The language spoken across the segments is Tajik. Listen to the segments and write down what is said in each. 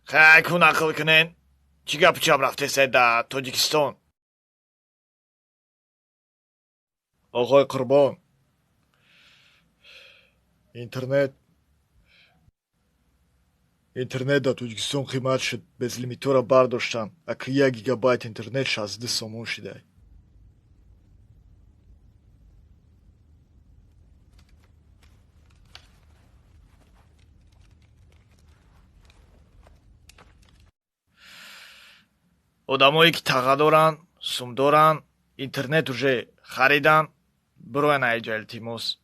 خیلی کن عقل کنین. چیگه پیچم رفته سیده تاجیکستان. آقای قربان، اینترنت در توجیکستان قیمت شد. без лимитора бардоштам. Аки 1 гигабайт интернет 60 сомон шидай. одамое ки таға доранд, сум доранд, интернет уже харидан, бироян айҷа илтимос.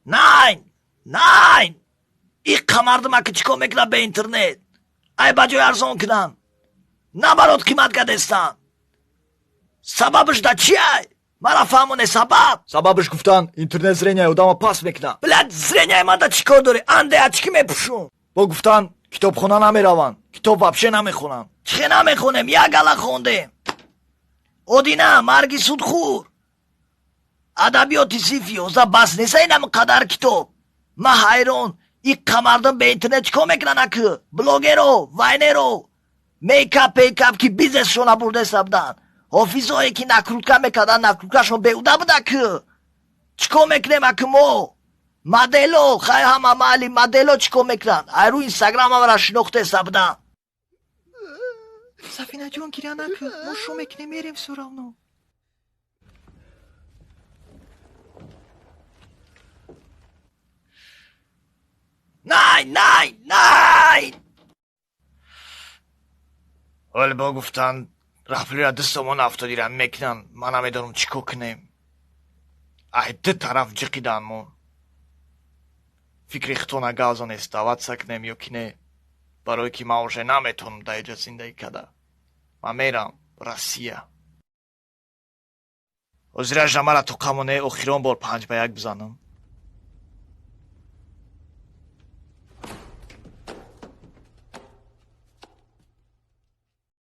Nein! Ich kamardım akı çikomekla be internet. Ay bacı yarson kıdan. Nabarot kıymat gadestan. Sababış da çiyay. Mara famune sabab. Sababış guftan internet zrenya odama pas mekna. Блядь, зрение мада чикор дори? Анде очки мепушун. Бо гуфтан китобхона намераван. Китоб вообще намехонан. Чхе намехонем? Я гала хондем. Одина марги судхур. Adabiyoti sifiyoza bas nesayinam kadar kitap. Ma hayron. İlk kamardım be internet komeklan akı. Blogero, vaynero. Make-up ki bize şuna burada hesaptan. Ofiso eki nakrutka me kadar nakrutka şo be udabı da kı. Çikomeklem akım o. Madelo, hay hamamali madelo çikomeklan. Ayru Instagram'a var aşinokta hesaptan. Safina John kiran akı. Moşomek ne merem soravno. Nein! ولی با گفتن رفلی را دستمون افتادیرن مکنن من نمیدونم چیکو کنیم. عهده طرف جقیدن مون. فکری خطونه گازان استاوات سکنیم یا کنه برای که ما уже نمیتونم در اینجا زندگی کده. من میرم روسیه. ازیره جمعه را تو کمونه اخیران بار 5 به 1 بزنم.